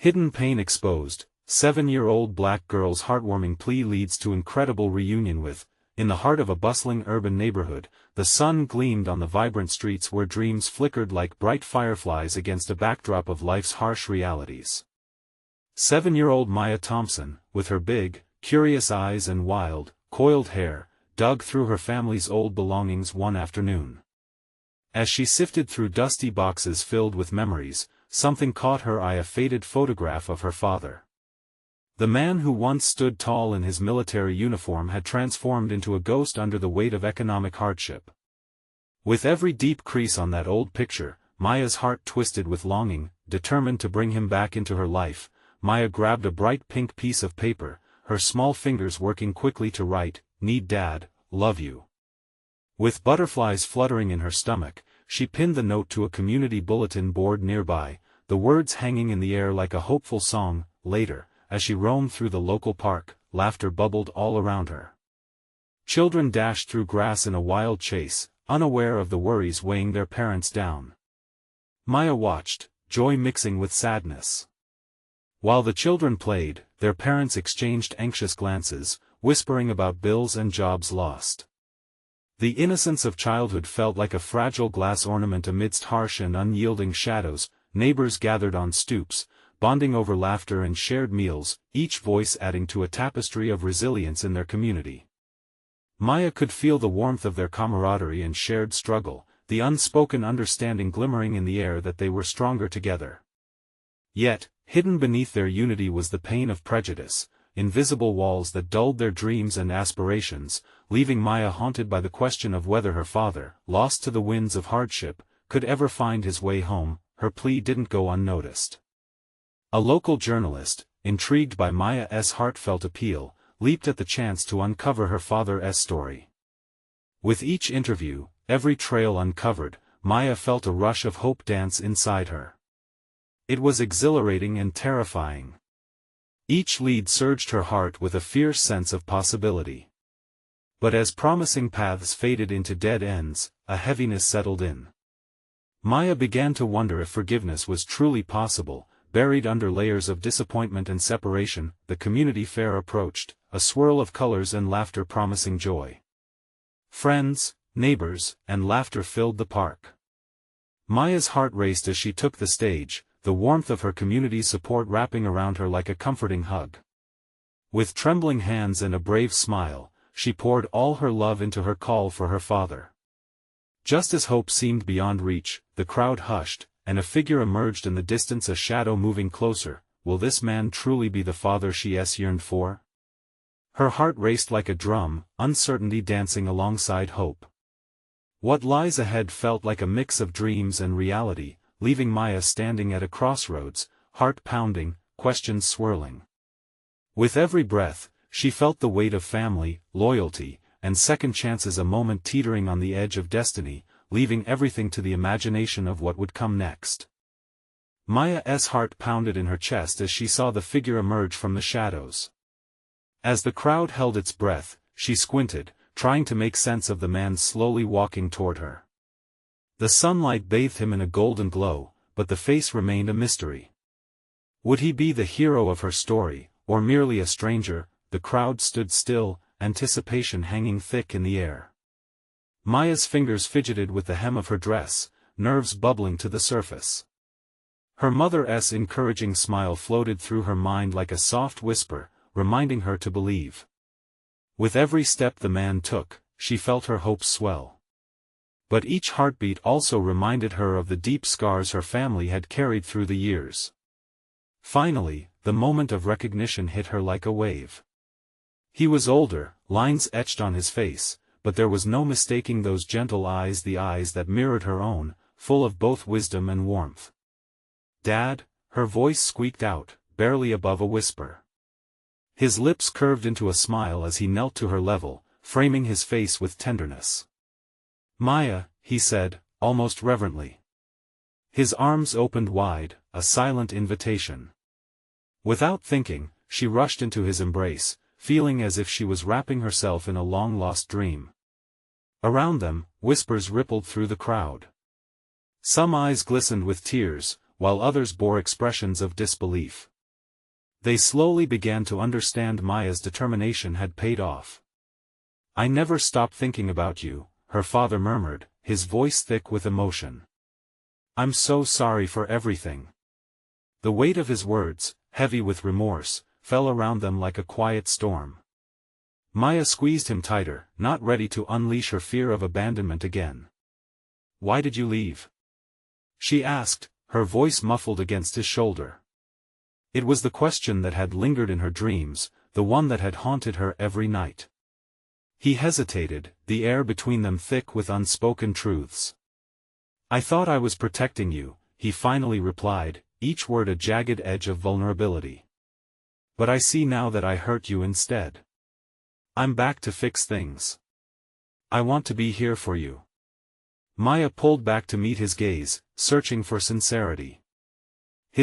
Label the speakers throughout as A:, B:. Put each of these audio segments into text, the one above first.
A: Hidden pain exposed. 7-year-old black girl's heartwarming plea leads to incredible reunion with, in the heart of a bustling urban neighborhood, the sun gleamed on the vibrant streets where dreams flickered like bright fireflies against a backdrop of life's harsh realities. 7-year-old Maya Thompson, with her big, curious eyes and wild, coiled hair, dug through her family's old belongings one afternoon. As she sifted through dusty boxes filled with memories, something caught her eye: a faded photograph of her father. The man who once stood tall in his military uniform had transformed into a ghost under the weight of economic hardship. With every deep crease on that old picture, Maya's heart twisted with longing. Determined to bring him back into her life, Maya grabbed a bright pink piece of paper, her small fingers working quickly to write, "Need Dad, love you." With butterflies fluttering in her stomach, she pinned the note to a community bulletin board nearby, the words hanging in the air like a hopeful song. Later, as she roamed through the local park, laughter bubbled all around her. Children dashed through grass in a wild chase, unaware of the worries weighing their parents down. Maya watched, joy mixing with sadness. While the children played, their parents exchanged anxious glances, whispering about bills and jobs lost. The innocence of childhood felt like a fragile glass ornament amidst harsh and unyielding shadows. Neighbors gathered on stoops, bonding over laughter and shared meals, each voice adding to a tapestry of resilience in their community. Maya could feel the warmth of their camaraderie and shared struggle, the unspoken understanding glimmering in the air that they were stronger together. Yet, hidden beneath their unity was the pain of prejudice, invisible walls that dulled their dreams and aspirations, leaving Maya haunted by the question of whether her father, lost to the winds of hardship, could ever find his way home. Her plea didn't go unnoticed. A local journalist, intrigued by Maya's heartfelt appeal, leaped at the chance to uncover her father's story. With each interview, every trail uncovered, Maya felt a rush of hope dance inside her. It was exhilarating and terrifying. Each lead surged her heart with a fierce sense of possibility. But as promising paths faded into dead ends, a heaviness settled in. Maya began to wonder if forgiveness was truly possible. Buried under layers of disappointment and separation, the community fair approached, a swirl of colors and laughter promising joy. Friends, neighbors, and laughter filled the park. Maya's heart raced as she took the stage, the warmth of her community's support wrapping around her like a comforting hug. With trembling hands and a brave smile, she poured all her love into her call for her father. Just as hope seemed beyond reach, the crowd hushed, and a figure emerged in the distance, a shadow moving closer. Will this man truly be the father she yearned for? Her heart raced like a drum, uncertainty dancing alongside hope. What lies ahead felt like a mix of dreams and reality, leaving Maya standing at a crossroads, heart pounding, questions swirling. With every breath, she felt the weight of family, loyalty, and second chances, a moment teetering on the edge of destiny, leaving everything to the imagination of what would come next. Maya's heart pounded in her chest as she saw the figure emerge from the shadows. As the crowd held its breath, she squinted, trying to make sense of the man slowly walking toward her. The sunlight bathed him in a golden glow, but the face remained a mystery. Would he be the hero of her story, or merely a stranger? The crowd stood still, anticipation hanging thick in the air. Maya's fingers fidgeted with the hem of her dress, nerves bubbling to the surface. Her mother's encouraging smile floated through her mind like a soft whisper, reminding her to believe. With every step the man took, she felt her hopes swell. But each heartbeat also reminded her of the deep scars her family had carried through the years. Finally, the moment of recognition hit her like a wave. He was older, lines etched on his face, but there was no mistaking those gentle eyes, the eyes that mirrored her own, full of both wisdom and warmth. "Dad," her voice squeaked out, barely above a whisper. His lips curved into a smile as he knelt to her level, framing his face with tenderness. "Maya," he said, almost reverently. His arms opened wide, a silent invitation. Without thinking, she rushed into his embrace, feeling as if she was wrapping herself in a long-lost dream. Around them, whispers rippled through the crowd. Some eyes glistened with tears, while others bore expressions of disbelief. They slowly began to understand Maya's determination had paid off. "I never stopped thinking about you," her father murmured, his voice thick with emotion. "I'm so sorry for everything." The weight of his words, heavy with remorse, fell around them like a quiet storm. Maya squeezed him tighter, not ready to unleash her fear of abandonment again. "Why did you leave?" she asked, her voice muffled against his shoulder. It was the question that had lingered in her dreams, the one that had haunted her every night. He hesitated, the air between them thick with unspoken truths. "I thought I was protecting you," he finally replied, each word a jagged edge of vulnerability. "But I see now that I hurt you instead. I'm back to fix things. I want to be here for you." Maya pulled back to meet his gaze, searching for sincerity.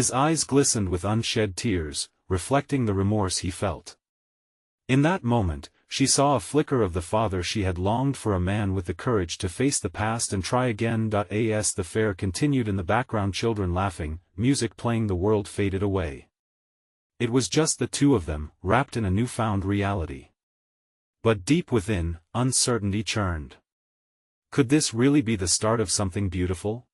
A: His eyes glistened with unshed tears, reflecting the remorse he felt. In that moment, she saw a flicker of the father she had longed for, a man with the courage to face the past and try again. As the fair continued in the background, children laughing, music playing, the world faded away. It was just the two of them, wrapped in a newfound reality. But deep within, uncertainty churned. Could this really be the start of something beautiful?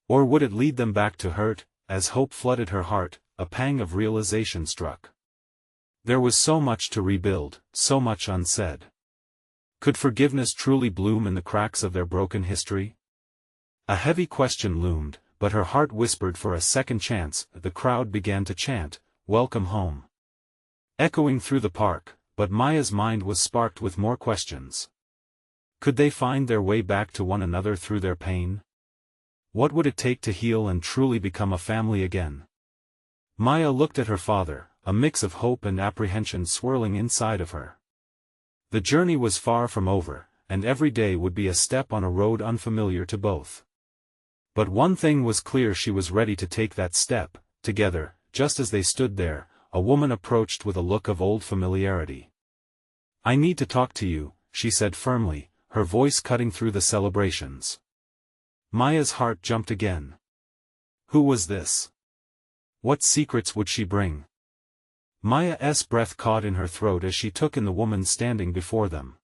A: Or would it lead them back to hurt? As hope flooded her heart, a pang of realization struck. There was so much to rebuild, so much unsaid. Could forgiveness truly bloom in the cracks of their broken history? A heavy question loomed, but her heart whispered for a second chance. The crowd began to chant, "Welcome home," echoing through the park, but Maya's mind was sparked with more questions. Could they find their way back to one another through their pain? What would it take to heal and truly become a family again? Maya looked at her father, a mix of hope and apprehension swirling inside of her. The journey was far from over, and every day would be a step on a road unfamiliar to both. But one thing was clear: she was ready to take that step. Together, just as they stood there, a woman approached with a look of old familiarity. "I need to talk to you," she said firmly, her voice cutting through the celebrations. Maya's heart jumped again. Who was this? What secrets would she bring? Maya's breath caught in her throat as she took in the woman standing before them.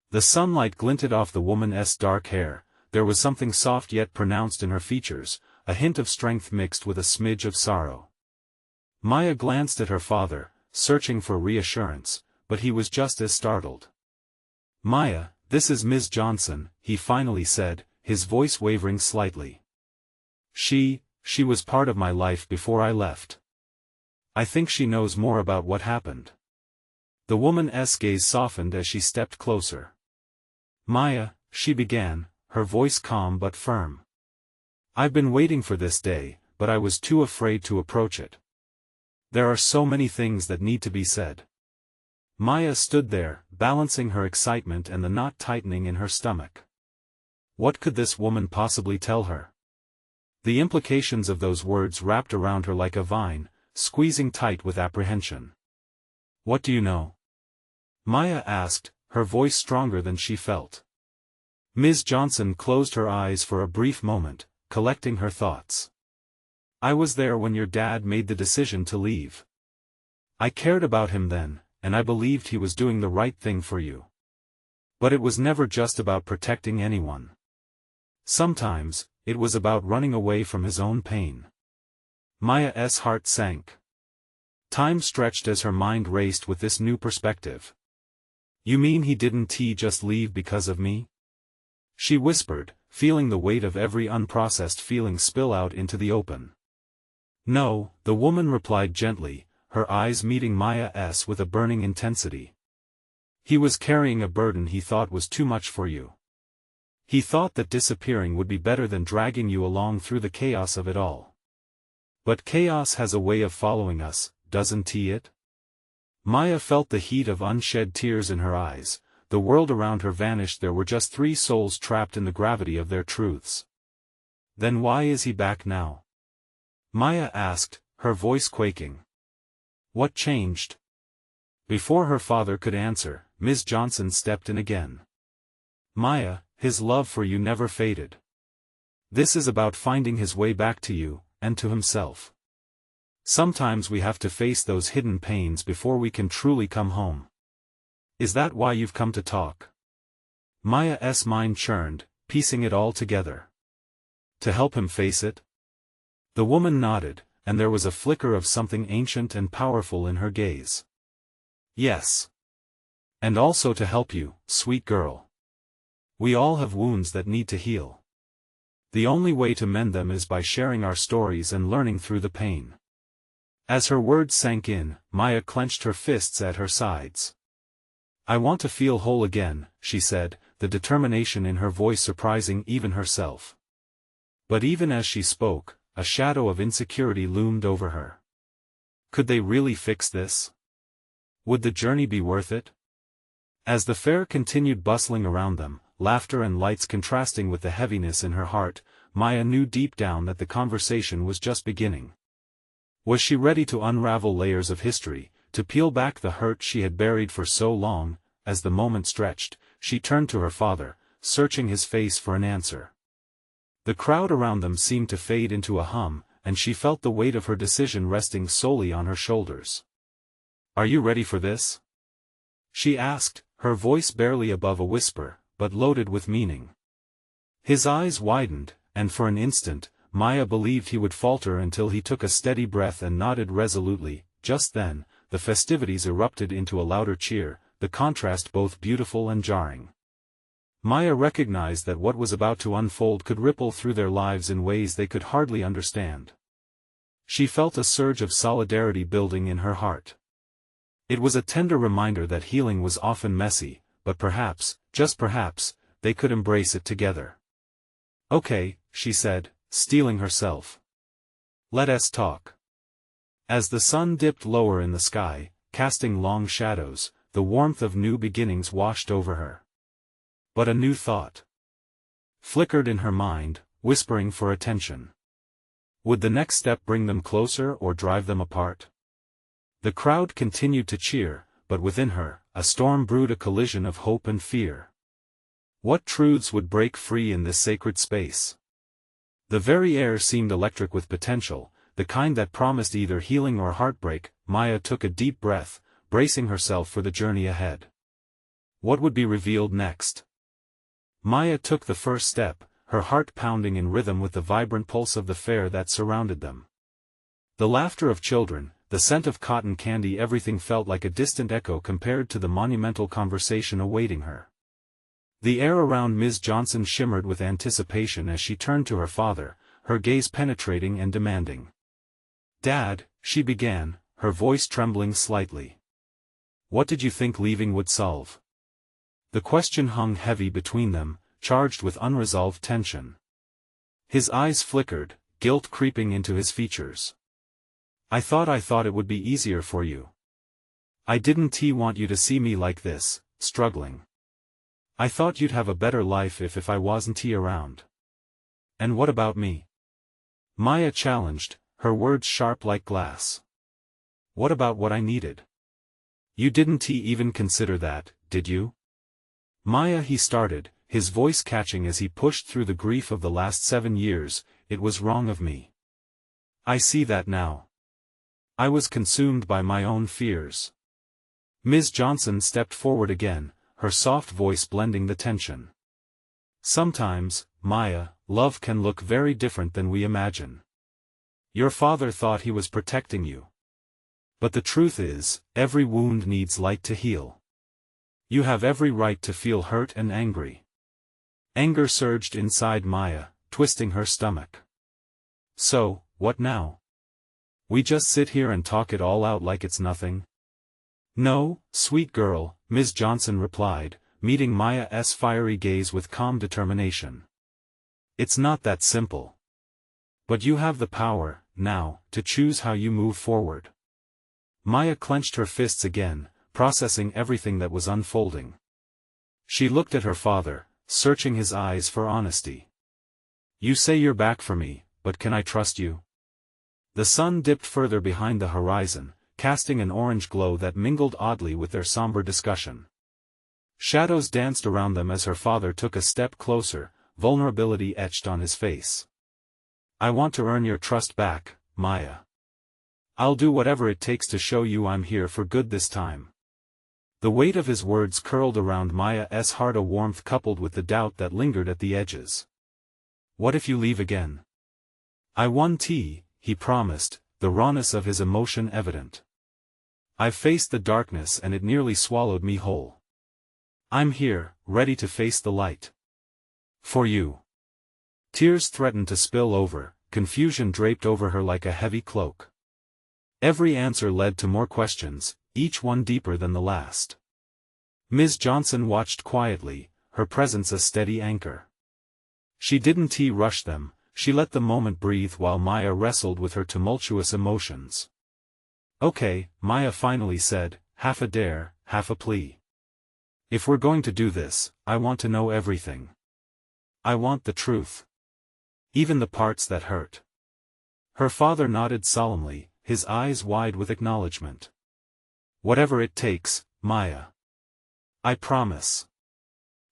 A: The sunlight glinted off the woman's dark hair. There was something soft yet pronounced in her features, a hint of strength mixed with a smidge of sorrow. Maya glanced at her father, searching for reassurance, but he was just as startled. "Maya, this is Ms. Johnson," he finally said, his voice wavering slightly. She was part of my life before I left. I think she knows more about what happened." The woman's gaze softened as she stepped closer. "Maya," she began, her voice calm but firm. "I've been waiting for this day, but I was too afraid to approach it. There are so many things that need to be said." Maya stood there, balancing her excitement and the knot tightening in her stomach. What could this woman possibly tell her? The implications of those words wrapped around her like a vine, squeezing tight with apprehension. "What do you know?" Maya asked, her voice stronger than she felt. Ms. Johnson closed her eyes for a brief moment, collecting her thoughts. "I was there when your dad made the decision to leave. I cared about him then, and I believed he was doing the right thing for you. But it was never just about protecting anyone. Sometimes, it was about running away from his own pain." Maya's heart sank. Time stretched as her mind raced with this new perspective. "You mean he didn't just leave because of me?" she whispered, feeling the weight of every unprocessed feeling spill out into the open. "No," the woman replied gently, her eyes meeting Maya's with a burning intensity. "He was carrying a burden he thought was too much for you. He thought that disappearing would be better than dragging you along through the chaos of it all. But chaos has a way of following us, doesn't it?" Maya felt the heat of unshed tears in her eyes. The world around her vanished. There were just three souls trapped in the gravity of their truths. "Then why is he back now?" Maya asked, her voice quaking. "What changed?" Before her father could answer, Ms. Johnson stepped in again. "Maya, his love for you never faded. This is about finding his way back to you, and to himself. Sometimes we have to face those hidden pains before we can truly come home. Is that why you've come to talk? Maya's mind churned, piecing it all together. To help him face it? The woman nodded, and there was a flicker of something ancient and powerful in her gaze. Yes. And also to help you, sweet girl. We all have wounds that need to heal. The only way to mend them is by sharing our stories and learning through the pain. As her words sank in, Maya clenched her fists at her sides. I want to feel whole again, she said, the determination in her voice surprising even herself. But even as she spoke, a shadow of insecurity loomed over her. Could they really fix this? Would the journey be worth it? As the fair continued bustling around them, laughter and lights contrasting with the heaviness in her heart, Maya knew deep down that the conversation was just beginning. Was she ready to unravel layers of history, to peel back the hurt she had buried for so long? As the moment stretched, she turned to her father, searching his face for an answer. The crowd around them seemed to fade into a hum, and she felt the weight of her decision resting solely on her shoulders. Are you ready for this? She asked, her voice barely above a whisper, but loaded with meaning. His eyes widened, and for an instant, Maya believed he would falter until he took a steady breath and nodded resolutely. Just then, the festivities erupted into a louder cheer, the contrast both beautiful and jarring. Maya recognized that what was about to unfold could ripple through their lives in ways they could hardly understand. She felt a surge of solidarity building in her heart. It was a tender reminder that healing was often messy, but perhaps, just perhaps, they could embrace it together. Okay, she said, steeling herself. Let us talk. As the sun dipped lower in the sky, casting long shadows, the warmth of new beginnings washed over her. But a new thought flickered in her mind, whispering for attention. Would the next step bring them closer or drive them apart? The crowd continued to cheer, but within her, a storm brewed, a collision of hope and fear. What truths would break free in this sacred space? The very air seemed electric with potential, the kind that promised either healing or heartbreak. Maya took a deep breath, bracing herself for the journey ahead. What would be revealed next? Maya took the first step, her heart pounding in rhythm with the vibrant pulse of the fair that surrounded them. The laughter of children, the scent of cotton candy, everything felt like a distant echo compared to the monumental conversation awaiting her. The air around Ms. Johnson shimmered with anticipation as she turned to her father, her gaze penetrating and demanding. Dad, she began, her voice trembling slightly. What did you think leaving would solve? The question hung heavy between them, charged with unresolved tension. His eyes flickered, guilt creeping into his features. I thought it would be easier for you. I didn't want you to see me like this, struggling. I thought you'd have a better life if I wasn't around. And what about me? Maya challenged, her words sharp like glass. What about what I needed? You didn't even consider that, did you? Maya, he started, his voice catching as he pushed through the grief of the last 7 years. It was wrong of me. I see that now. I was consumed by my own fears. Ms. Johnson stepped forward again, her soft voice blending the tension. Sometimes, Maya, love can look very different than we imagine. Your father thought he was protecting you. But the truth is, every wound needs light to heal. You have every right to feel hurt and angry. Anger surged inside Maya, twisting her stomach. So, what now? We just sit here and talk it all out like it's nothing? No, sweet girl, Ms. Johnson replied, meeting Maya's fiery gaze with calm determination. It's not that simple. But you have the power, now, to choose how you move forward. Maya clenched her fists again, processing everything that was unfolding. She looked at her father, searching his eyes for honesty. You say you're back for me, but can I trust you? The sun dipped further behind the horizon, casting an orange glow that mingled oddly with their somber discussion. Shadows danced around them as her father took a step closer, vulnerability etched on his face. I want to earn your trust back, Maya. I'll do whatever it takes to show you I'm here for good this time. The weight of his words curled around Maya's heart, a warmth coupled with the doubt that lingered at the edges. What if you leave again? I won tea, he promised, the rawness of his emotion evident. I've faced the darkness and it nearly swallowed me whole. I'm here, ready to face the light. For you. Tears threatened to spill over, confusion draped over her like a heavy cloak. Every answer led to more questions, each one deeper than the last. Ms. Johnson watched quietly, her presence a steady anchor. She didn't rush them, she let the moment breathe while Maya wrestled with her tumultuous emotions. Okay, Maya finally said, half a dare, half a plea. If we're going to do this, I want to know everything. I want the truth. Even the parts that hurt. Her father nodded solemnly, his eyes wide with acknowledgement. Whatever it takes, Maya. I promise.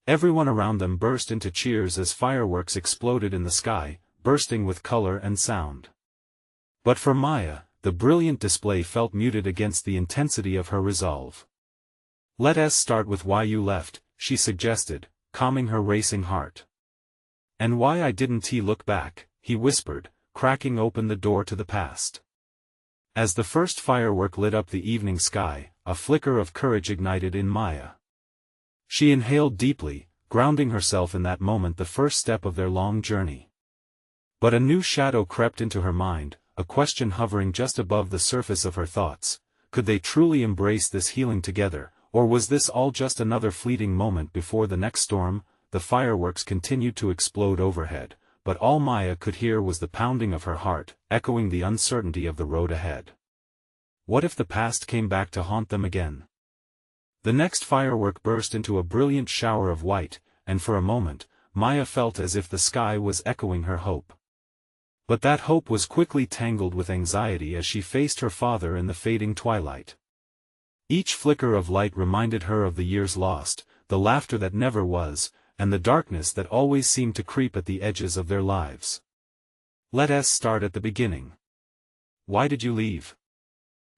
A: Everyone around them burst into cheers as fireworks exploded in the sky, bursting with color and sound. But for Maya, the brilliant display felt muted against the intensity of her resolve. Let us start with why you left, she suggested, calming her racing heart. And why I didn't look back, he whispered, cracking open the door to the past. As the first firework lit up the evening sky, a flicker of courage ignited in Maya. She inhaled deeply, grounding herself in that moment, the first step of their long journey. But a new shadow crept into her mind, a question hovering just above the surface of her thoughts. Could they truly embrace this healing together, or was this all just another fleeting moment before the next storm? The fireworks continued to explode overhead, but all Maya could hear was the pounding of her heart, echoing the uncertainty of the road ahead. What if the past came back to haunt them again? The next firework burst into a brilliant shower of white, and for a moment, Maya felt as if the sky was echoing her hope. But that hope was quickly tangled with anxiety as she faced her father in the fading twilight. Each flicker of light reminded her of the years lost, the laughter that never was, and the darkness that always seemed to creep at the edges of their lives. Let us start at the beginning. Why did you leave?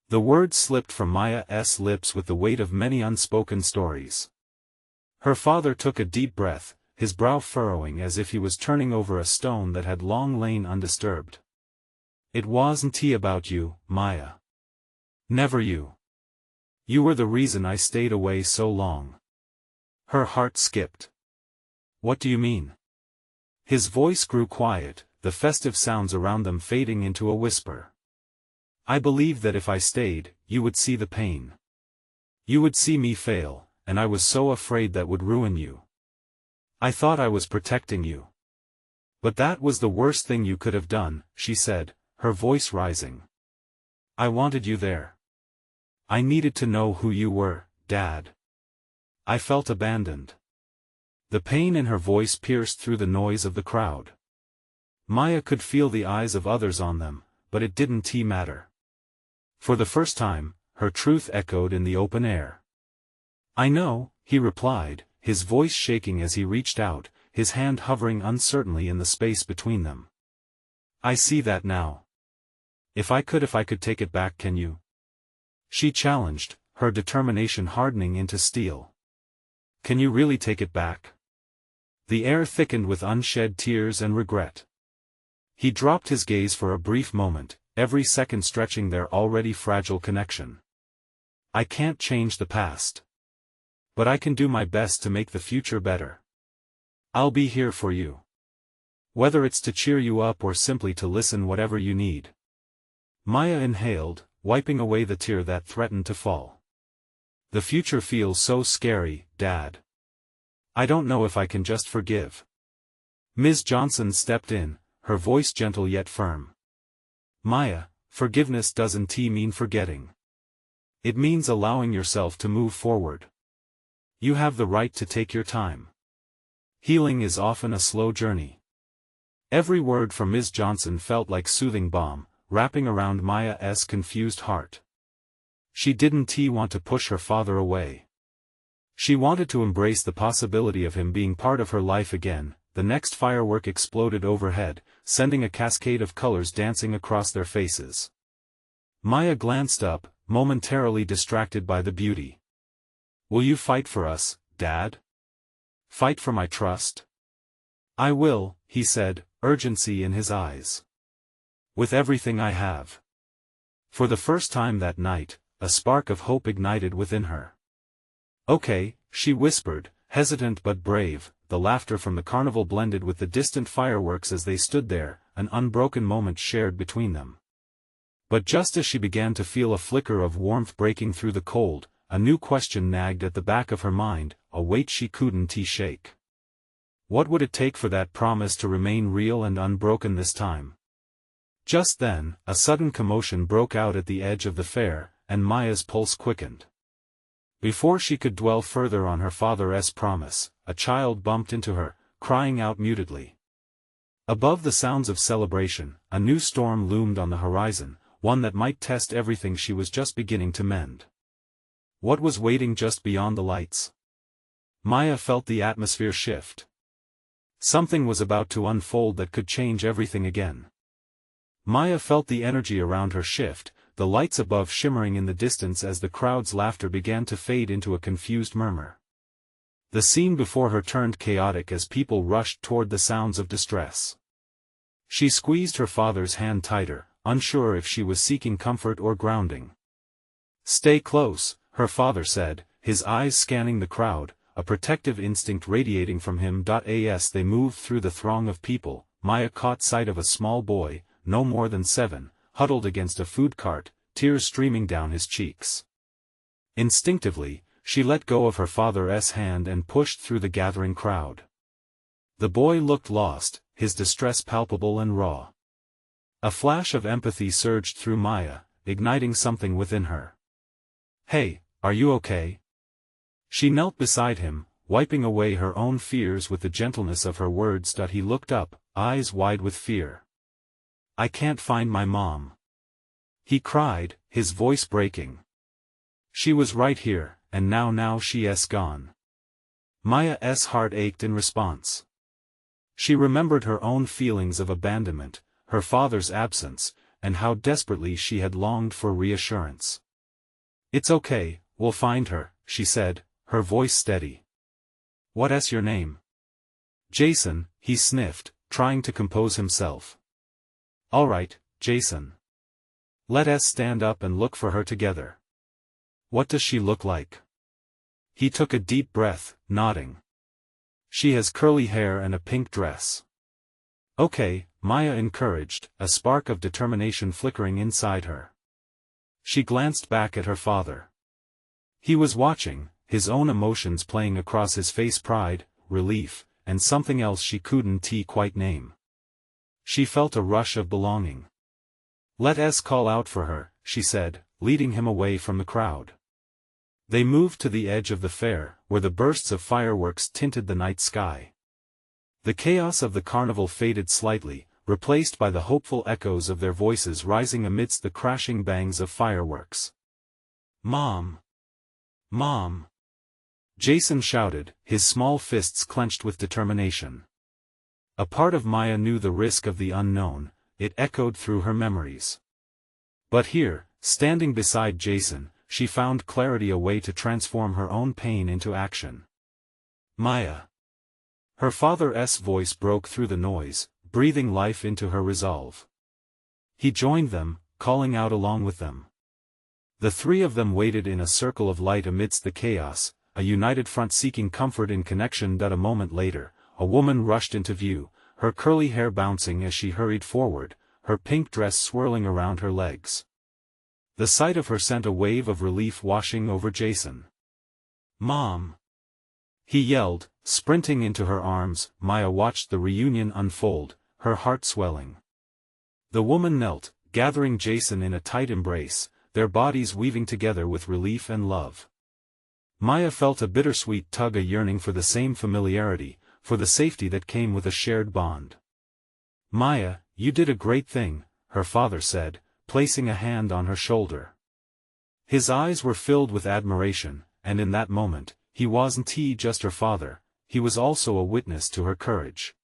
A: The words slipped from Maya's lips with the weight of many unspoken stories. Her father took a deep breath, his brow furrowing as if he was turning over a stone that had long lain undisturbed. It wasn't about you, Maya. Never you. You were the reason I stayed away so long. Her heart skipped. What do you mean? His voice grew quiet, the festive sounds around them fading into a whisper. I believed that if I stayed, you would see the pain. You would see me fail, and I was so afraid that would ruin you. I thought I was protecting you. But that was the worst thing you could have done, she said, her voice rising. I wanted you there. I needed to know who you were, Dad. I felt abandoned. The pain in her voice pierced through the noise of the crowd. Maya could feel the eyes of others on them, but it didn't matter. For the first time, her truth echoed in the open air. I know, he replied, his voice shaking as he reached out, his hand hovering uncertainly in the space between them. I see that now. If I could take it back, can you? She challenged, her determination hardening into steel. Can you really take it back? The air thickened with unshed tears and regret. He dropped his gaze for a brief moment, every second stretching their already fragile connection. I can't change the past. But I can do my best to make the future better. I'll be here for you. Whether it's to cheer you up or simply to listen, whatever you need. Maya inhaled, wiping away the tear that threatened to fall. The future feels so scary, Dad. I don't know if I can just forgive. Ms. Johnson stepped in, her voice gentle yet firm. Maya, forgiveness doesn't mean forgetting. It means allowing yourself to move forward. You have the right to take your time. Healing is often a slow journey. Every word from Ms. Johnson felt like soothing balm, wrapping around Maya's confused heart. She didn't want to push her father away. She wanted to embrace the possibility of him being part of her life again. The next firework exploded overhead, sending a cascade of colors dancing across their faces. Maya glanced up, momentarily distracted by the beauty. Will you fight for us, Dad? Fight for my trust? I will, he said, urgency in his eyes. With everything I have. For the first time that night, a spark of hope ignited within her. Okay, she whispered, hesitant but brave, the laughter from the carnival blended with the distant fireworks as they stood there, an unbroken moment shared between them. But just as she began to feel a flicker of warmth breaking through the cold, a new question nagged at the back of her mind, a weight she couldn't shake. What would it take for that promise to remain real and unbroken this time? Just then, a sudden commotion broke out at the edge of the fair, and Maya's pulse quickened. Before she could dwell further on her father's promise, a child bumped into her, crying out mutedly. Above the sounds of celebration, a new storm loomed on the horizon, one that might test everything she was just beginning to mend. What was waiting just beyond the lights? Maya felt the atmosphere shift. Something was about to unfold that could change everything again. Maya felt the energy around her shift, the lights above shimmering in the distance as the crowd's laughter began to fade into a confused murmur. The scene before her turned chaotic as people rushed toward the sounds of distress. She squeezed her father's hand tighter, unsure if she was seeking comfort or grounding. Stay close, her father said, his eyes scanning the crowd, a protective instinct radiating from him. As they moved through the throng of people, Maya caught sight of a small boy, no more than 7, huddled against a food cart, tears streaming down his cheeks. Instinctively, she let go of her father's hand and pushed through the gathering crowd. The boy looked lost, his distress palpable and raw. A flash of empathy surged through Maya, igniting something within her. Hey, are you okay? She knelt beside him, wiping away her own fears with the gentleness of her words. He looked up, eyes wide with fear. I can't find my mom. He cried, his voice breaking. She was right here, and now she's gone. Maya's heart ached in response. She remembered her own feelings of abandonment, her father's absence, and how desperately she had longed for reassurance. It's okay, we'll find her, she said, her voice steady. What's your name? Jason, he sniffed, trying to compose himself. All right, Jason. Let us stand up and look for her together. What does she look like? He took a deep breath, nodding. She has curly hair and a pink dress. Okay, Maya encouraged, a spark of determination flickering inside her. She glanced back at her father. He was watching, his own emotions playing across his face: pride, relief, and something else she couldn't quite name. She felt a rush of belonging. Let us call out for her, she said, leading him away from the crowd. They moved to the edge of the fair, where the bursts of fireworks tinted the night sky. The chaos of the carnival faded slightly, replaced by the hopeful echoes of their voices rising amidst the crashing bangs of fireworks. Mom! Mom! Jason shouted, his small fists clenched with determination. A part of Maya knew the risk of the unknown, it echoed through her memories. But here, standing beside Jason, she found clarity, a way to transform her own pain into action. Maya! Her father's voice broke through the noise, breathing life into her resolve. He joined them, calling out along with them. The three of them waited in a circle of light amidst the chaos, a united front seeking comfort in connection. A moment later, a woman rushed into view, her curly hair bouncing as she hurried forward, her pink dress swirling around her legs. The sight of her sent a wave of relief washing over Jason. Mom! He yelled, sprinting into her arms. Maya watched the reunion unfold, her heart swelling. The woman knelt, gathering Jason in a tight embrace, their bodies weaving together with relief and love. Maya felt a bittersweet tug, a yearning for the same familiarity, for the safety that came with a shared bond. Maya, you did a great thing, her father said, placing a hand on her shoulder. His eyes were filled with admiration, and in that moment, he wasn't just her father, he was also a witness to her courage.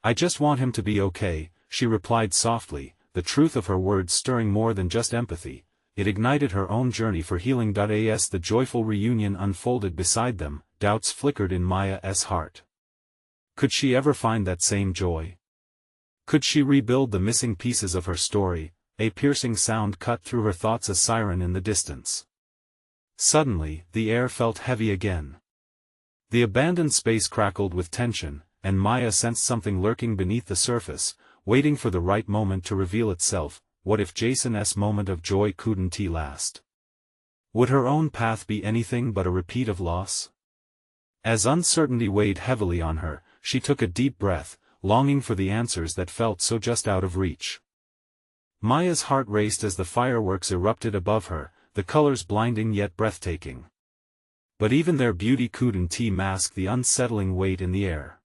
A: I just want him to be okay, she replied softly, the truth of her words stirring more than just empathy. It ignited her own journey for healing. As the joyful reunion unfolded beside them, doubts flickered in Maya's heart. Could she ever find that same joy? Could she rebuild the missing pieces of her story? A piercing sound cut through her thoughts, a siren in the distance. Suddenly, the air felt heavy again. The abandoned space crackled with tension, and Maya sensed something lurking beneath the surface, waiting for the right moment to reveal itself. What if Jason's moment of joy couldn't last? Would her own path be anything but a repeat of loss? As uncertainty weighed heavily on her, she took a deep breath, longing for the answers that felt so just out of reach. Maya's heart raced as the fireworks erupted above her, the colors blinding yet breathtaking. But even their beauty couldn't mask the unsettling weight in the air.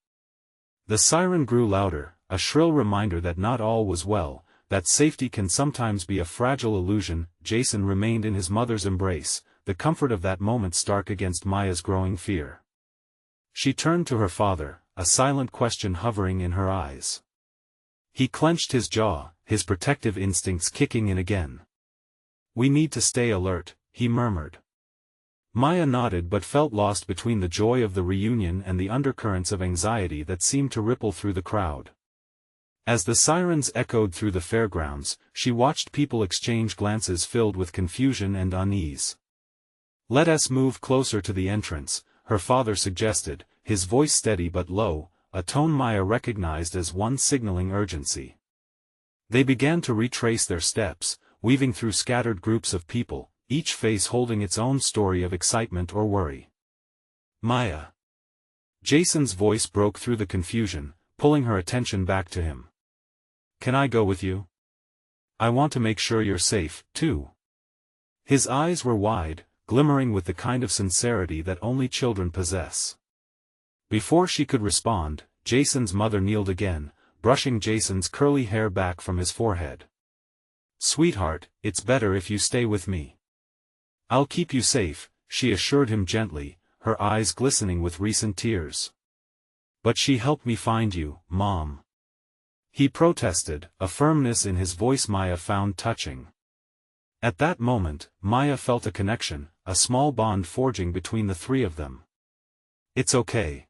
A: The siren grew louder, a shrill reminder that not all was well, that safety can sometimes be a fragile illusion. Jason remained in his mother's embrace, the comfort of that moment stark against Maya's growing fear. She turned to her father, a silent question hovering in her eyes. He clenched his jaw, his protective instincts kicking in again. "We need to stay alert," he murmured. Maya nodded but felt lost between the joy of the reunion and the undercurrents of anxiety that seemed to ripple through the crowd. As the sirens echoed through the fairgrounds, she watched people exchange glances filled with confusion and unease. "Let us move closer to the entrance," her father suggested, his voice steady but low, a tone Maya recognized as one signaling urgency. They began to retrace their steps, weaving through scattered groups of people, each face holding its own story of excitement or worry. "Maya." Jason's voice broke through the confusion, pulling her attention back to him. "Can I go with you? I want to make sure you're safe, too." His eyes were wide, glimmering with the kind of sincerity that only children possess. Before she could respond, Jason's mother kneeled again, brushing Jason's curly hair back from his forehead. "Sweetheart, it's better if you stay with me. I'll keep you safe," she assured him gently, her eyes glistening with recent tears. "But she helped me find you, Mom." He protested, a firmness in his voice Maya found touching. At that moment, Maya felt a connection, a small bond forging between the three of them. "It's okay.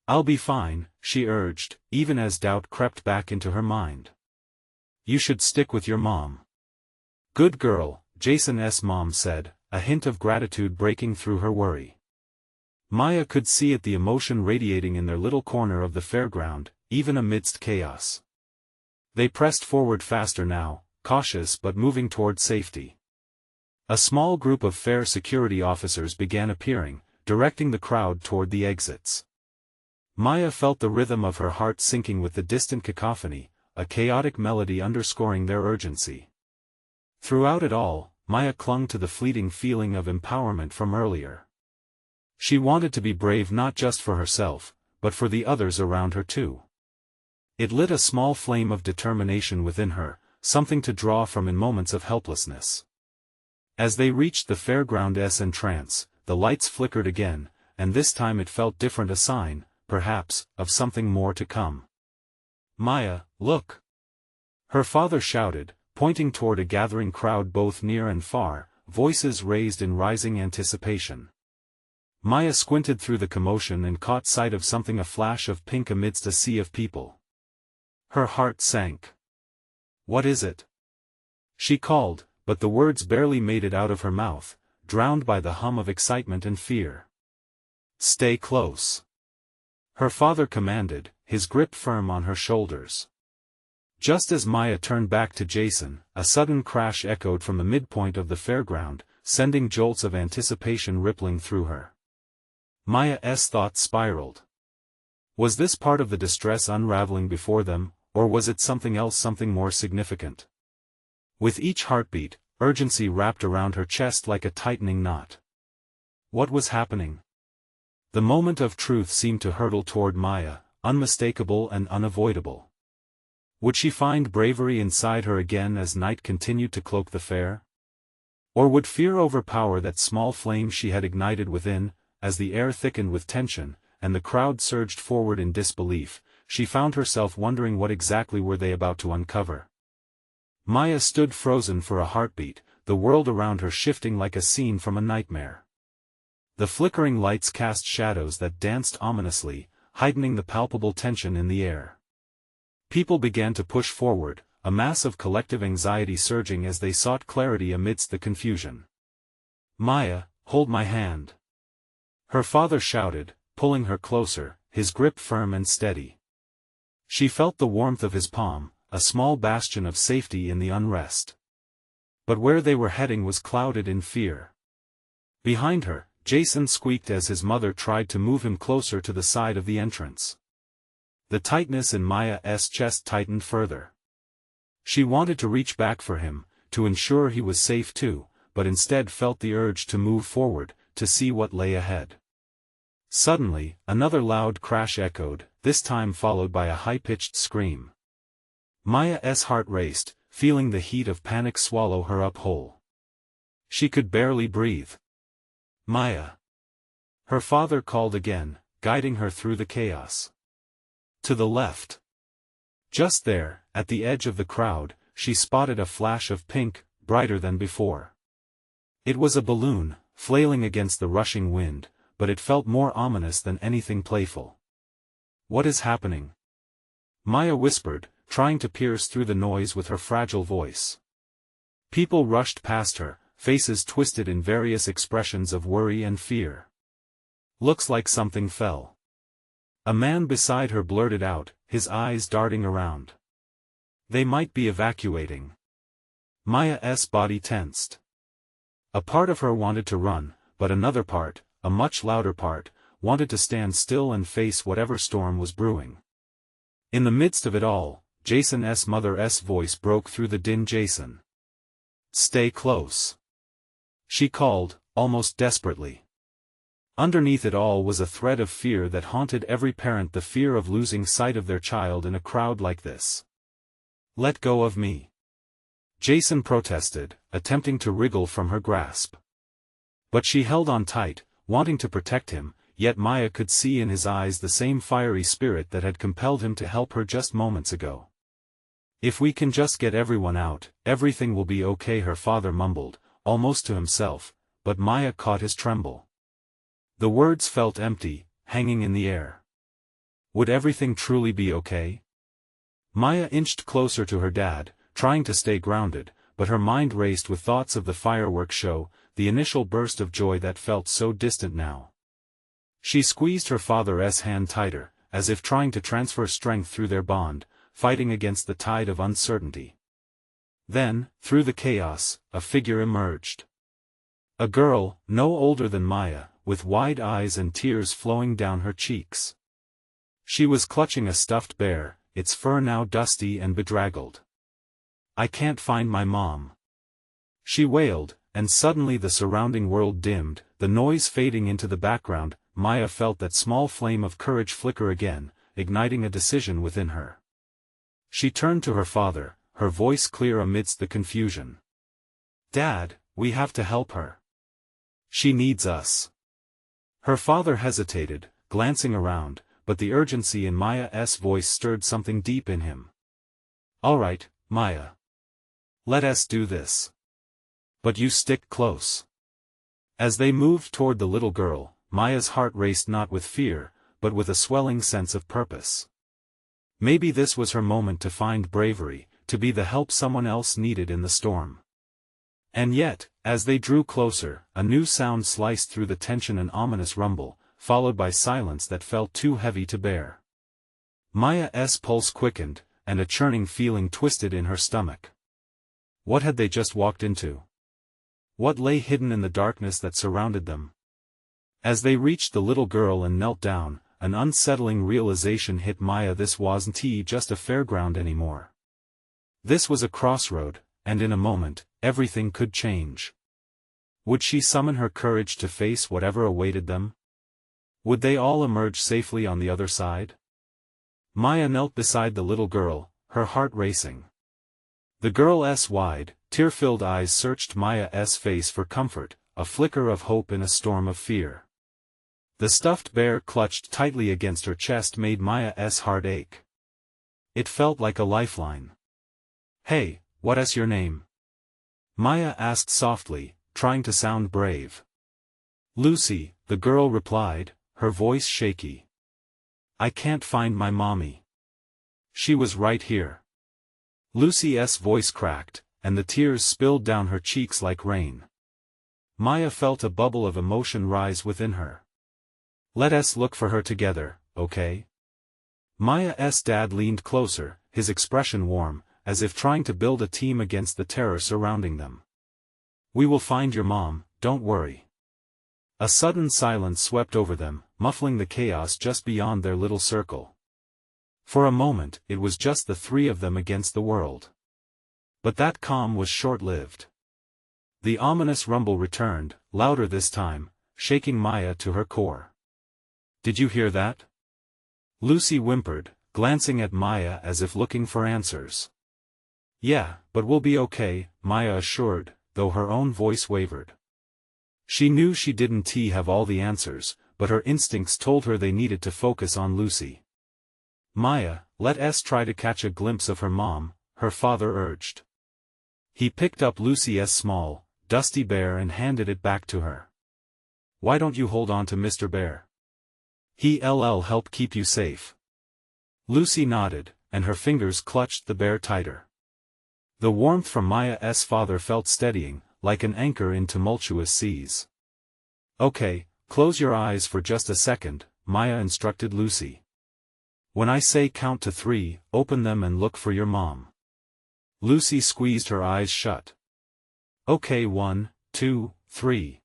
A: I'll be fine," she urged, even as doubt crept back into her mind. "You should stick with your mom." "Good girl," Jason's mom said, a hint of gratitude breaking through her worry. Maya could see it, the emotion radiating in their little corner of the fairground, even amidst chaos. They pressed forward faster now, cautious but moving toward safety. A small group of fair security officers began appearing, directing the crowd toward the exits. Maya felt the rhythm of her heart syncing with the distant cacophony, a chaotic melody underscoring their urgency. Throughout it all, Maya clung to the fleeting feeling of empowerment from earlier. She wanted to be brave not just for herself, but for the others around her too. It lit a small flame of determination within her, something to draw from in moments of helplessness. As they reached the fairground's entrance, the lights flickered again, and this time it felt different, a sign, perhaps, of something more to come. "Maya, look!" her father shouted, pointing toward a gathering crowd both near and far, voices raised in rising anticipation. Maya squinted through the commotion and caught sight of something, a flash of pink amidst a sea of people. Her heart sank. "What is it?" she called, but the words barely made it out of her mouth, drowned by the hum of excitement and fear. "Stay close," her father commanded, his grip firm on her shoulders. Just as Maya turned back to Jason, a sudden crash echoed from the midpoint of the fairground, sending jolts of anticipation rippling through her. Maya's thoughts spiraled. Was this part of the distress unraveling before them, or was it something else, something more significant? With each heartbeat, urgency wrapped around her chest like a tightening knot. What was happening? The moment of truth seemed to hurtle toward Maya, unmistakable and unavoidable. Would she find bravery inside her again as night continued to cloak the fair? Or would fear overpower that small flame she had ignited within? As the air thickened with tension, and the crowd surged forward in disbelief, she found herself wondering, what exactly were they about to uncover? Maya stood frozen for a heartbeat, the world around her shifting like a scene from a nightmare. The flickering lights cast shadows that danced ominously, heightening the palpable tension in the air. People began to push forward, a mass of collective anxiety surging as they sought clarity amidst the confusion. "Maya, hold my hand," her father shouted, pulling her closer, his grip firm and steady. She felt the warmth of his palm, a small bastion of safety in the unrest. But where they were heading was clouded in fear. Behind her, Jason squeaked as his mother tried to move him closer to the side of the entrance. The tightness in Maya's chest tightened further. She wanted to reach back for him, to ensure he was safe too, but instead felt the urge to move forward, to see what lay ahead. Suddenly, another loud crash echoed, this time followed by a high-pitched scream. Maya's heart raced, feeling the heat of panic swallow her up whole. She could barely breathe. "Maya!" Her father called again, guiding her through the chaos. To the left. Just there, at the edge of the crowd, she spotted a flash of pink, brighter than before. It was a balloon, flailing against the rushing wind, but it felt more ominous than anything playful. "What is happening?" Maya whispered, trying to pierce through the noise with her fragile voice. People rushed past her, faces twisted in various expressions of worry and fear. "Looks like something fell." A man beside her blurted out, his eyes darting around. "They might be evacuating." Maya's body tensed. A part of her wanted to run, but another part, a much louder part, wanted to stand still and face whatever storm was brewing. In the midst of it all, Jason's mother's voice broke through the din. "Jason! Stay close!" she called, almost desperately. Underneath it all was a thread of fear that haunted every parent, the fear of losing sight of their child in a crowd like this. "Let go of me!" Jason protested, attempting to wriggle from her grasp. But she held on tight, wanting to protect him, yet Maya could see in his eyes the same fiery spirit that had compelled him to help her just moments ago. "If we can just get everyone out, everything will be okay," her father mumbled, almost to himself, but Maya caught his tremble. The words felt empty, hanging in the air. Would everything truly be okay? Maya inched closer to her dad, trying to stay grounded, but her mind raced with thoughts of the fireworks show, the initial burst of joy that felt so distant now. She squeezed her father's hand tighter, as if trying to transfer strength through their bond, fighting against the tide of uncertainty. Then, through the chaos, a figure emerged. A girl, no older than Maya, with wide eyes and tears flowing down her cheeks. She was clutching a stuffed bear, its fur now dusty and bedraggled. "I can't find my mom," she wailed, and suddenly the surrounding world dimmed, the noise fading into the background. Maya felt that small flame of courage flicker again, igniting a decision within her. She turned to her father, her voice clear amidst the confusion. "Dad, we have to help her. She needs us." Her father hesitated, glancing around, but the urgency in Maya's voice stirred something deep in him. "All right, Maya. Let us do this. But you stick close." As they moved toward the little girl, Maya's heart raced not with fear, but with a swelling sense of purpose. Maybe this was her moment to find bravery, to be the help someone else needed in the storm. And yet, as they drew closer, a new sound sliced through the tension, an ominous rumble, followed by silence that felt too heavy to bear. Maya's pulse quickened, and a churning feeling twisted in her stomach. What had they just walked into? What lay hidden in the darkness that surrounded them? As they reached the little girl and knelt down, an unsettling realization hit Maya. This wasn't just a fairground anymore. This was a crossroad, and in a moment, everything could change. Would she summon her courage to face whatever awaited them? Would they all emerge safely on the other side? Maya knelt beside the little girl, her heart racing. The girl's wide, tear-filled eyes searched Maya's face for comfort, a flicker of hope in a storm of fear. The stuffed bear clutched tightly against her chest made Maya's heart ache. It felt like a lifeline. "Hey, What's your name? Maya asked softly, trying to sound brave. Lucy, the girl replied, her voice shaky. I can't find my mommy. She was right here. Lucy's voice cracked, and the tears spilled down her cheeks like rain. Maya felt a bubble of emotion rise within her. Let's look for her together, okay? Maya's dad leaned closer, his expression warm, as if trying to build a team against the terror surrounding them. We will find your mom, don't worry. A sudden silence swept over them, muffling the chaos just beyond their little circle. For a moment, it was just the three of them against the world. But that calm was short-lived. The ominous rumble returned, louder this time, shaking Maya to her core. Did you hear that? Lucy whimpered, glancing at Maya as if looking for answers. Yeah, but we'll be okay, Maya assured, though her own voice wavered. She knew she didn't have all the answers, but her instincts told her they needed to focus on Lucy. Maya, let's try to catch a glimpse of her mom, her father urged. He picked up Lucy's small, dusty bear and handed it back to her. Why don't you hold on to Mr. Bear? He'll help keep you safe. Lucy nodded, and her fingers clutched the bear tighter. The warmth from Maya's father felt steadying, like an anchor in tumultuous seas. Okay, close your eyes for just a second, Maya instructed Lucy. When I say count to 3, open them and look for your mom. Lucy squeezed her eyes shut. Okay, 1, 2, 3.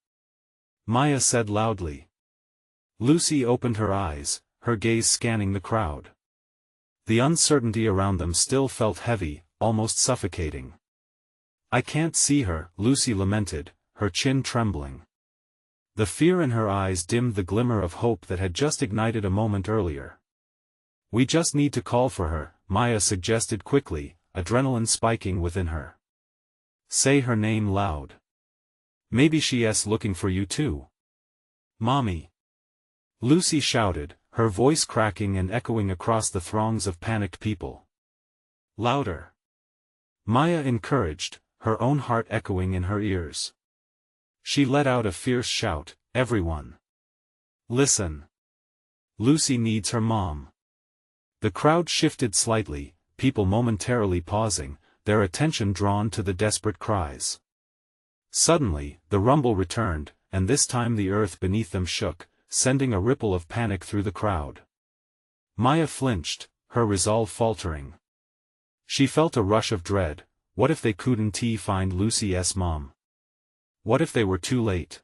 A: Maya said loudly. Lucy opened her eyes, her gaze scanning the crowd. The uncertainty around them still felt heavy, almost suffocating. I can't see her, Lucy lamented, her chin trembling. The fear in her eyes dimmed the glimmer of hope that had just ignited a moment earlier. We just need to call for her, Maya suggested quickly, adrenaline spiking within her. Say her name loud. Maybe she's looking for you too. Mommy. Lucy shouted, her voice cracking and echoing across the throngs of panicked people. Louder. Maya encouraged, her own heart echoing in her ears. She let out a fierce shout, everyone. Listen. Lucy needs her mom. The crowd shifted slightly, people momentarily pausing, their attention drawn to the desperate cries. Suddenly, the rumble returned, and this time the earth beneath them shook, sending a ripple of panic through the crowd. Maya flinched, her resolve faltering. She felt a rush of dread. What if they couldn't find Lucy's mom? What if they were too late?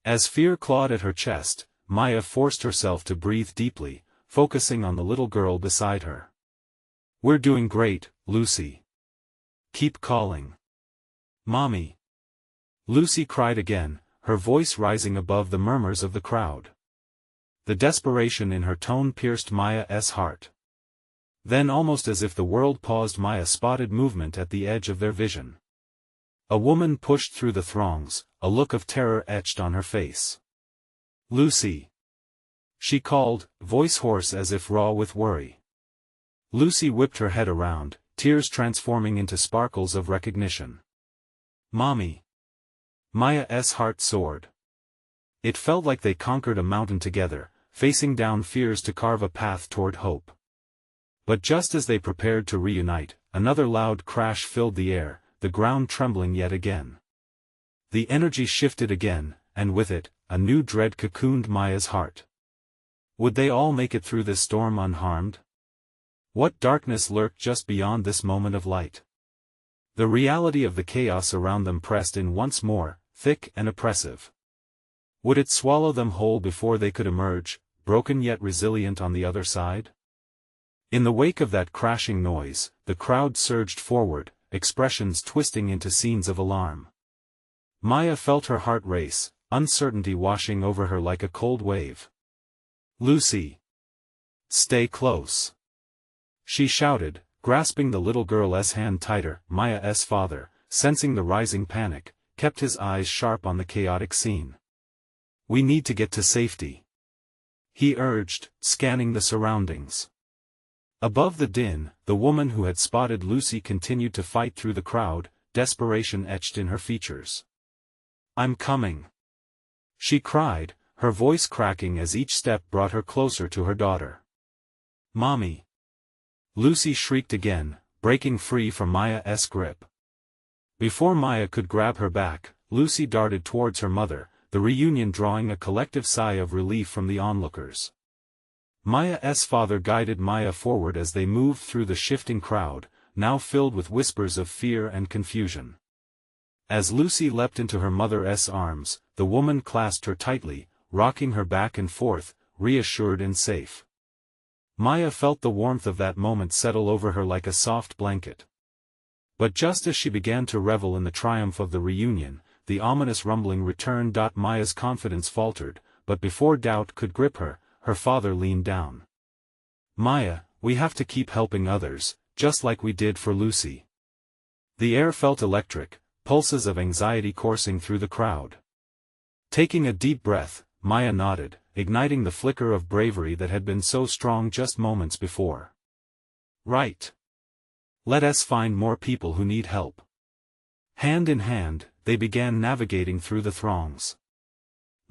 A: As fear clawed at her chest, Maya forced herself to breathe deeply, focusing on the little girl beside her. We're doing great, Lucy. Keep calling. Mommy. Lucy cried again, her voice rising above the murmurs of the crowd. The desperation in her tone pierced Maya's heart. Then, almost as if the world paused, Maya spotted movement at the edge of their vision. A woman pushed through the throngs, a look of terror etched on her face. Lucy. She called, voice hoarse as if raw with worry. Lucy whipped her head around, tears transforming into sparkles of recognition. Mommy. Maya's heart soared. It felt like they conquered a mountain together, facing down fears to carve a path toward hope. But just as they prepared to reunite, another loud crash filled the air, the ground trembling yet again. The energy shifted again, and with it, a new dread cocooned Maya's heart. Would they all make it through this storm unharmed? What darkness lurked just beyond this moment of light? The reality of the chaos around them pressed in once more, thick and oppressive. Would it swallow them whole before they could emerge, broken yet resilient on the other side? In the wake of that crashing noise, the crowd surged forward, expressions twisting into scenes of alarm. Maya felt her heart race, uncertainty washing over her like a cold wave. Lucy. Stay close. She shouted, grasping the little girl's hand tighter. Maya's father, sensing the rising panic, kept his eyes sharp on the chaotic scene. We need to get to safety. He urged, scanning the surroundings. Above the din, the woman who had spotted Lucy continued to fight through the crowd, desperation etched in her features. "I'm coming!" she cried, her voice cracking as each step brought her closer to her daughter. "Mommy!" Lucy shrieked again, breaking free from Maya's grip. Before Maya could grab her back, Lucy darted towards her mother, the reunion drawing a collective sigh of relief from the onlookers. Maya's father guided Maya forward as they moved through the shifting crowd, now filled with whispers of fear and confusion. As Lucy leapt into her mother's arms, the woman clasped her tightly, rocking her back and forth, reassured and safe. Maya felt the warmth of that moment settle over her like a soft blanket. But just as she began to revel in the triumph of the reunion, the ominous rumbling returned. Maya's confidence faltered, but before doubt could grip her, her father leaned down. "Maya, we have to keep helping others, just like we did for Lucy." The air felt electric, pulses of anxiety coursing through the crowd. Taking a deep breath, Maya nodded, igniting the flicker of bravery that had been so strong just moments before. "Right. Let us find more people who need help." Hand in hand, they began navigating through the throngs.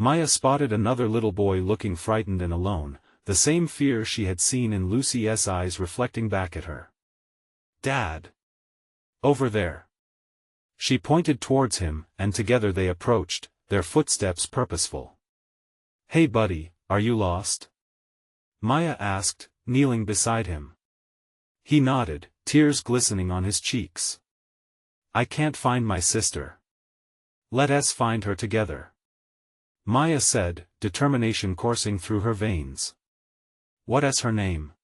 A: Maya spotted another little boy looking frightened and alone, the same fear she had seen in Lucy's eyes reflecting back at her. "Dad! Over there!" She pointed towards him, and together they approached, their footsteps purposeful. "Hey buddy, are you lost?" Maya asked, kneeling beside him. He nodded, tears glistening on his cheeks. "I can't find my sister. Let us find her together," Maya said, determination coursing through her veins. "What is her name?"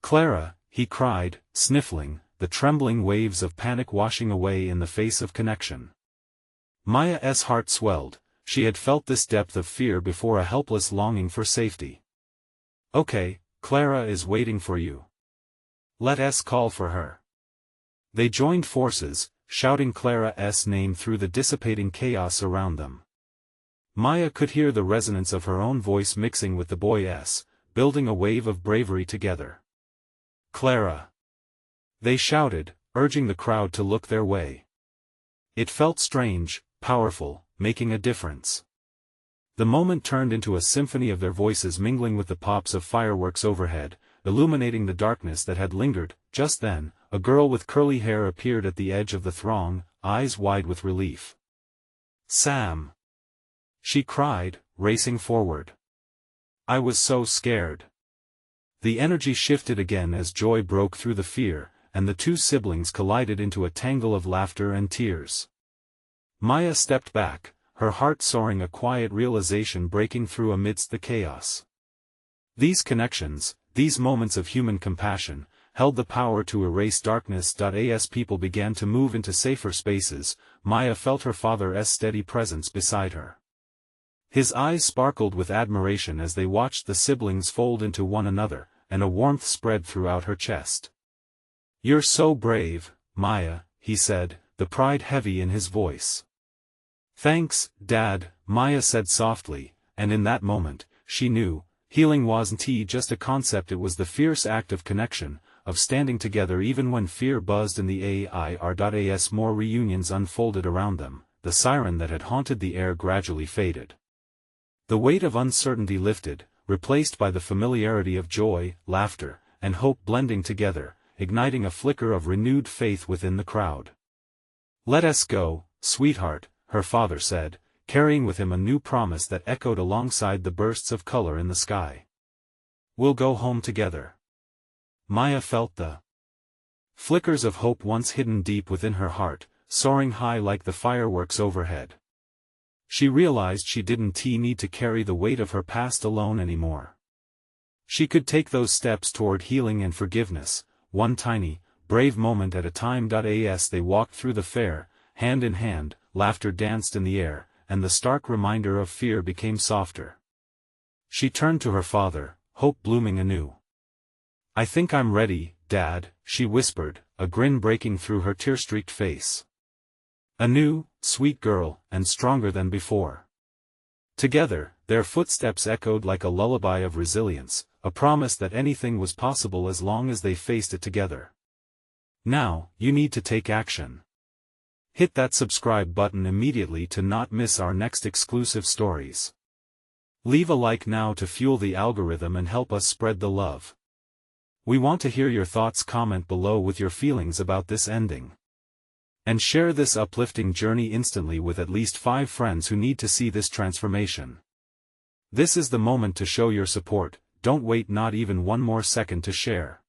A: "Clara," he cried, sniffling, the trembling waves of panic washing away in the face of connection. Maya's heart swelled, she had felt this depth of fear before, a helpless longing for safety. "Okay, Clara is waiting for you. Let us call for her." They joined forces, shouting Clara's name through the dissipating chaos around them. Maya could hear the resonance of her own voice mixing with the boy's, building a wave of bravery together. "Clara!" they shouted, urging the crowd to look their way. It felt strange, powerful, making a difference. The moment turned into a symphony of their voices mingling with the pops of fireworks overhead, illuminating the darkness that had lingered. Just then, a girl with curly hair appeared at the edge of the throng, eyes wide with relief. "Sam!" she cried, racing forward. "I was so scared." The energy shifted again as joy broke through the fear, and the two siblings collided into a tangle of laughter and tears. Maya stepped back, her heart soaring, a quiet realization breaking through amidst the chaos. These connections, these moments of human compassion, held the power to erase darkness. As people began to move into safer spaces, Maya felt her father's steady presence beside her. His eyes sparkled with admiration as they watched the siblings fold into one another, and a warmth spread throughout her chest. "You're so brave, Maya," he said, the pride heavy in his voice. "Thanks, Dad," Maya said softly, and in that moment, she knew, healing wasn't just a concept, it was the fierce act of connection, of standing together even when fear buzzed in the air. As more reunions unfolded around them, the siren that had haunted the air gradually faded. The weight of uncertainty lifted, replaced by the familiarity of joy, laughter, and hope blending together, igniting a flicker of renewed faith within the crowd. "Let us go, sweetheart," her father said, carrying with him a new promise that echoed alongside the bursts of color in the sky. "We'll go home together." Maya felt the flickers of hope once hidden deep within her heart, soaring high like the fireworks overhead. She realized she didn't need to carry the weight of her past alone anymore. She could take those steps toward healing and forgiveness, one tiny, brave moment at a time. As they walked through the fair, hand in hand, laughter danced in the air, and the stark reminder of fear became softer. She turned to her father, hope blooming anew. "I think I'm ready, Dad," she whispered, a grin breaking through her tear-streaked face. A new, sweet girl, and stronger than before. Together, their footsteps echoed like a lullaby of resilience, a promise that anything was possible as long as they faced it together. Now, you need to take action. Hit that subscribe button immediately to not miss our next exclusive stories. Leave a like now to fuel the algorithm and help us spread the love. We want to hear your thoughts. Comment below with your feelings about this ending. And share this uplifting journey instantly with at least 5 friends who need to see this transformation. This is the moment to show your support. Don't wait not even one more second to share.